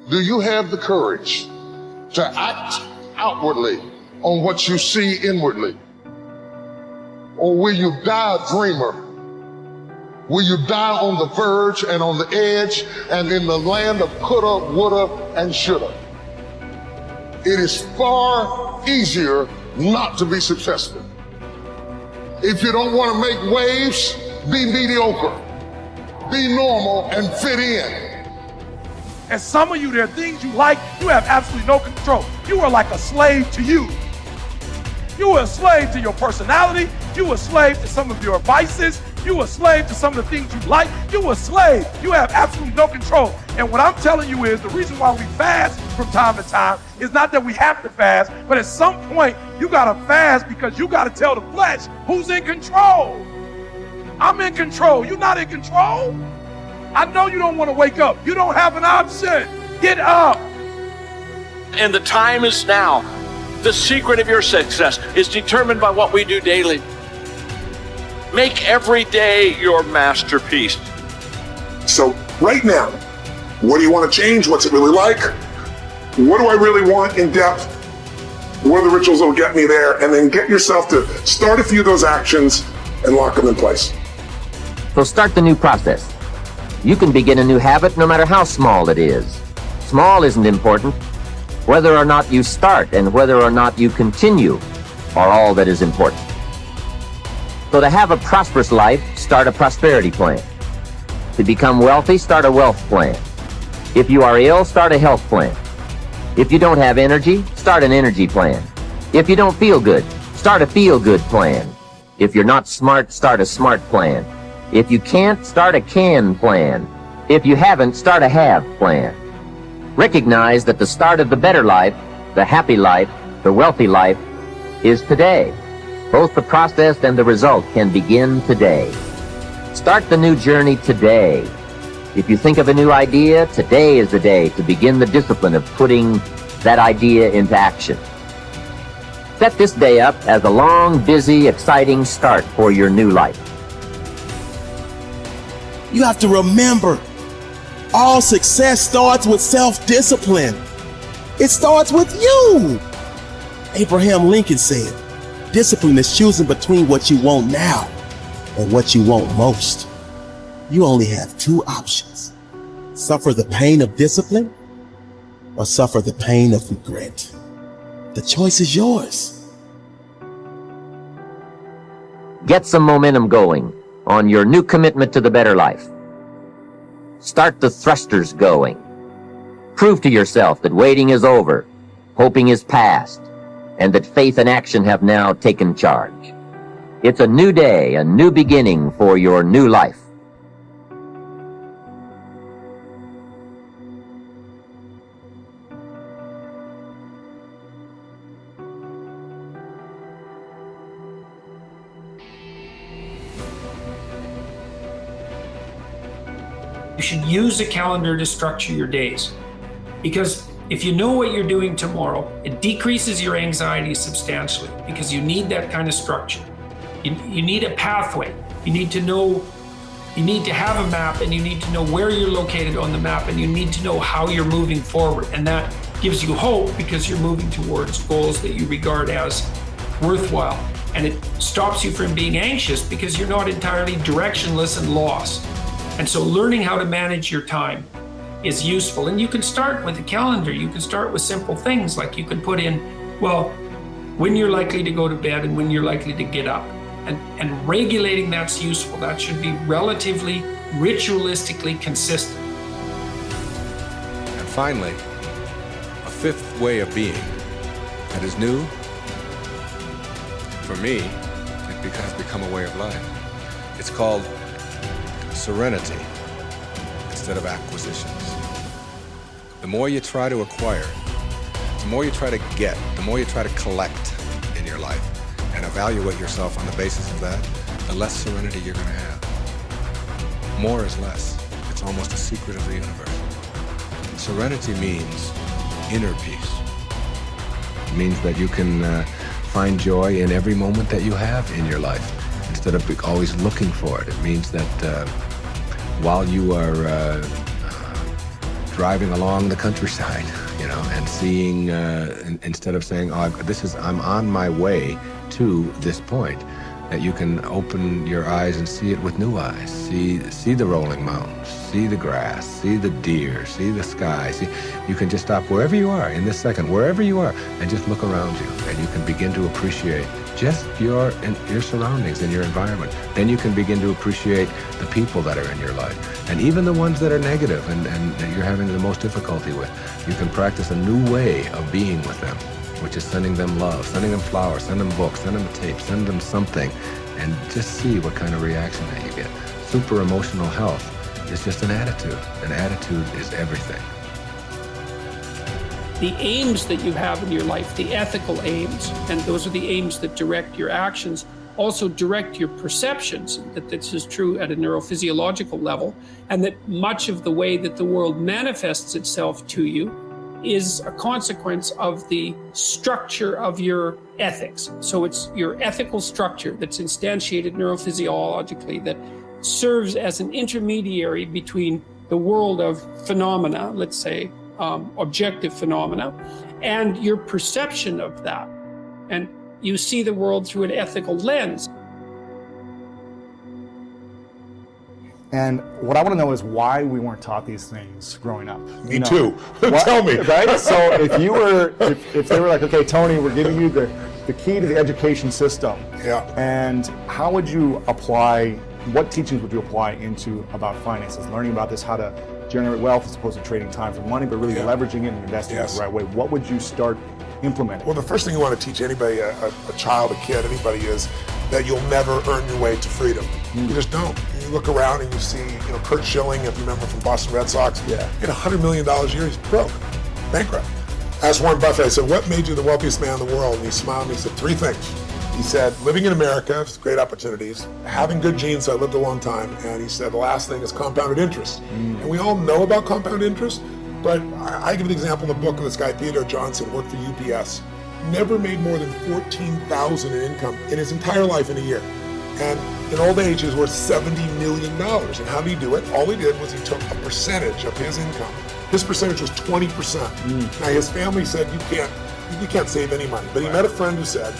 Do you have the courage to act outwardly on what you see inwardly? Or will you die a dreamer? Will you die on the verge and on the edge and in the land of coulda, woulda, and shoulda? It is far easier not to be successful. If you don't want to make waves, be mediocre, be normal, and fit in. And some of you, there are things you like, you have absolutely no control. You are like a slave to you. You are a slave to your personality. You are a slave to some of your vices. You are a slave to some of the things you like. You are a slave. You have absolutely no control. And what I'm telling you is the reason why we fast from time to time is not that we have to fast, but at some point you gotta fast because you gotta tell the flesh who's in control. I'm in control. You're not in control. I know you don't want to wake up. You don't have an option. Get up. And the time is now. The secret of your success is determined by what we do daily. Make every day your masterpiece. So right now, what do you want to change? What's it really like? What do I really want in depth? What are the rituals that will get me there? And then get yourself to start a few of those actions and lock them in place. So start the new process. You can begin a new habit no matter how small it is. Small isn't important. Whether or not you start and whether or not you continue are all that is important. So to have a prosperous life, start a prosperity plan. To become wealthy, start a wealth plan. If you are ill, start a health plan. If you don't have energy, start an energy plan. If you don't feel good, start a feel-good plan. If you're not smart, start a smart plan. If you can't, start a can plan. If you haven't, start a have plan. Recognize that the start of the better life, the happy life, the wealthy life is today. Both the process and the result can begin today. Start the new journey today. If you think of a new idea, today is the day to begin the discipline of putting that idea into action. Set this day up as a long, busy, exciting start for your new life. You have to remember, all success starts with self-discipline. It starts with you. Abraham Lincoln said, discipline is choosing between what you want now and what you want most. You only have two options. Suffer the pain of discipline or suffer the pain of regret. The choice is yours. Get some momentum going on your new commitment to the better life. Start the thrusters going. Prove to yourself that waiting is over, hoping is past, and that faith and action have now taken charge. It's a new day, a new beginning for your new life. You should use a calendar to structure your days, because if you know what you're doing tomorrow, it decreases your anxiety substantially because you need that kind of structure. You need a pathway. You need to know, you need to have a map, and you need to know where you're located on the map, and you need to know how you're moving forward. And that gives you hope because you're moving towards goals that you regard as worthwhile. And it stops you from being anxious because you're not entirely directionless and lost. And so learning how to manage your time is useful. And you can start with a calendar. You can start with simple things like you can put in, well, when you're likely to go to bed and when you're likely to get up. And regulating that's useful. That should be relatively ritualistically consistent. And finally, a fifth way of being that is new. For me, it has become a way of life. It's called serenity instead of acquisitions. The more you try to acquire, the more you try to get, the more you try to collect in your life and evaluate yourself on the basis of that, the less serenity you're going to have. More is less. It's almost a secret of the universe. Serenity means inner peace. It means that you can find joy in every moment that you have in your life instead of always looking for it. It means that while you are driving along the countryside, and seeing, instead of saying, oh, I'm on my way to this point, that you can open your eyes and see it with new eyes. See the rolling mountains, see the grass, see the deer, see the sky. You can just stop wherever you are in this second, wherever you are, and just look around you, and you can begin to appreciate just your surroundings and your environment. Then you can begin to appreciate the people that are in your life, and even the ones that are negative and that you're having the most difficulty with. You can practice a new way of being with them, which is sending them love, sending them flowers, send them books, send them a tape, send them something, and just see what kind of reaction that you get. Super emotional health is just an attitude. An attitude is everything. The aims that you have in your life, the ethical aims, and those are the aims that direct your actions, also direct your perceptions, that this is true at a neurophysiological level, and that much of the way that the world manifests itself to you is a consequence of the structure of your ethics. So it's your ethical structure that's instantiated neurophysiologically that serves as an intermediary between the world of phenomena, let's say objective phenomena, and your perception of that. And you see the world through an ethical lens. And what I want to know is why we weren't taught these things growing up. Me too. Tell me. Right? So if they were like, okay, Tony, we're giving you the key to the education system. Yeah. And how would you apply, what teachings would you apply into about finances? Learning about this, how to generate wealth as opposed to trading time for money, but really leveraging it and investing it the right way. What would you start implementing? Well, the first thing you want to teach anybody, a child, a kid, anybody, is that you'll never earn your way to freedom. You just don't. You look around and you see, Kurt Schilling, if you remember from Boston Red Sox, he had $100 million a year, he's broke, bankrupt. I asked Warren Buffett, I said, what made you the wealthiest man in the world? And he smiled and he said 3 things. He said, living in America, great opportunities, having good genes, so I lived a long time, and he said the last thing is compounded interest. And we all know about compound interest, but I give the example in the book of this guy, Theodore Johnson, worked for UPS, never made more than $14,000 in income in his entire life in a year. And in old age, he was worth $70 million. And how did he do it? All he did was he took a percentage of his income. His percentage was 20%. Now his family said, you can't save any money. But he met a friend who said,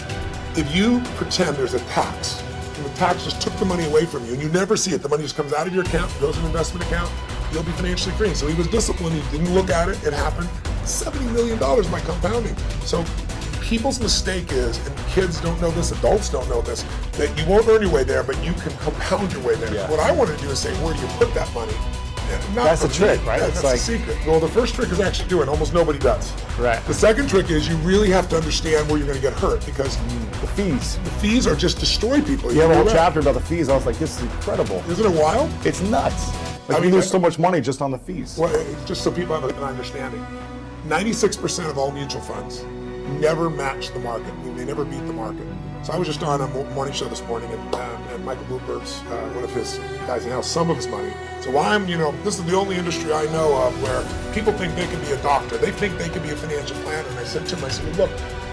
if you pretend there's a tax, and the tax just took the money away from you, and you never see it, the money just comes out of your account, goes in an investment account, you'll be financially free. So he was disciplined, he didn't look at it, it happened. $70 million by compounding. So people's mistake is, and kids don't know this, adults don't know this, that you won't earn your way there, but you can compound your way there. What I want to do is say, where do you put that money? That's the trick, right? That's the secret. Well, the first trick is actually doing. Almost nobody does. Right. The second trick is you really have to understand where you're going to get hurt, because the fees. The fees are just destroy people. You have a whole chapter about the fees. I was like, this is incredible. Isn't it wild? It's nuts. Like, we lose so much money just on the fees. Well, just so people have an understanding, 96% of all mutual funds never match the market. I mean, they never beat the market. So I was just on a morning show this morning, and Michael Bloomberg's one of his guys announced some of his money. So this is the only industry I know of where people think they can be a doctor. They think they can be a financial planner. And I said to him, look,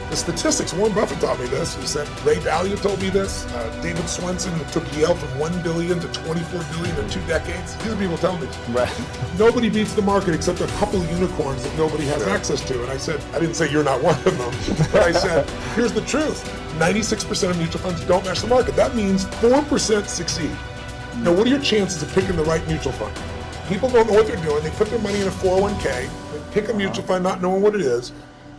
the statistics, Warren Buffett taught me this. He said, Ray Dalio told me this. David Swenson, who took Yale from $1 billion to $24 billion in 2 decades. These are people telling me. Right. Nobody beats the market except a couple of unicorns that nobody has access to. And I said, I didn't say you're not one of them, but I said, here's the truth. 96% of mutual funds don't match the market. That means 4% succeed. Now, what are your chances of picking the right mutual fund? People don't know what they're doing. They put their money in a 401k, they pick a mutual fund not knowing what it is.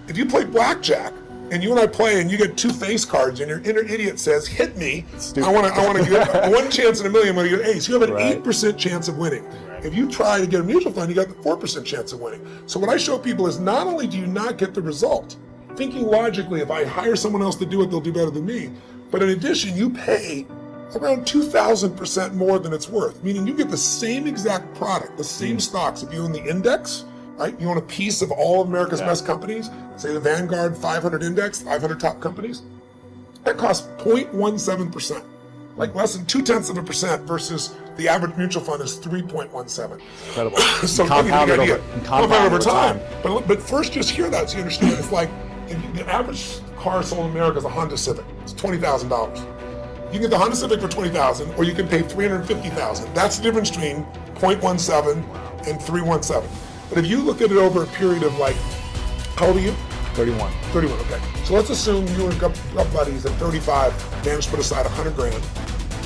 If you play blackjack, and you and I play, and you get 2 face cards, and your inner idiot says, hit me, I want to get 1 chance in a million, I'm going to get ace. You have an 8% chance of winning. If you try to get a mutual fund, you got the 4% chance of winning. So what I show people is not only do you not get the result, thinking logically, if I hire someone else to do it, they'll do better than me. But in addition, you pay around 2,000% more than it's worth, meaning you get the same exact product, the same stocks. If you own the index, right? You own a piece of all of America's best companies, say the Vanguard 500 index, 500 top companies, that costs 0.17%, like less than 0.2% versus the average mutual fund is 3.17. Incredible. So compounded over time. But first, just hear that so you understand. It's like the average car sold in America is a Honda Civic. It's $20,000. You can get the Honda Civic for $20,000, or you can pay $350,000. That's the difference between 0.17 and 317. But if you look at it over a period of like, how old are you? 31. 31, okay. So let's assume you and a couple buddies at 35 managed to put aside 100 grand,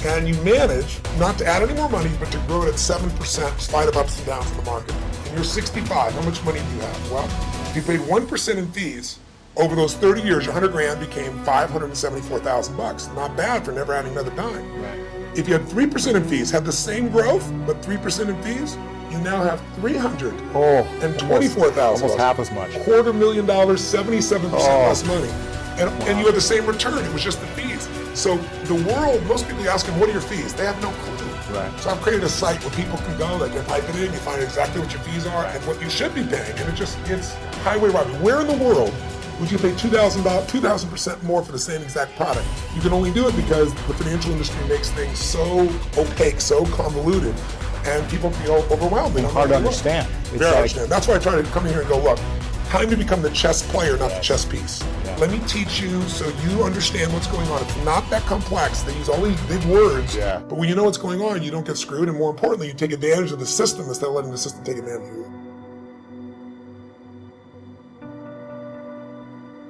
and you manage not to add any more money, but to grow it at 7% spite of ups and downs in the market. And you're 65, how much money do you have? Well, if you paid 1% in fees, over those 30 years, your 100 grand became $574,000. Not bad for never adding another dime. Right. If you had 3% in fees, had the same growth, but 3% in fees, you now have $324,000. Almost half as much. $250,000, 77% less money. And you had the same return, it was just the fees. So the world, most people ask them, what are your fees? They have no clue. Right. So I've created a site where people can go, they can type it in, you find exactly what your fees are and what you should be paying. And it's highway robbery. Where in the world would you pay $2,000% more for the same exact product? You can only do it because the financial industry makes things so opaque, so convoluted, and people feel overwhelmed. They don't Hard know to where understand. Very understand. That's why I try to come in here and go, look, time to become the chess player, not the chess piece. Yeah. Let me teach you so you understand what's going on. It's not that complex. They use all these big words, but when you know what's going on, you don't get screwed, and more importantly, you take advantage of the system instead of letting the system take advantage of you.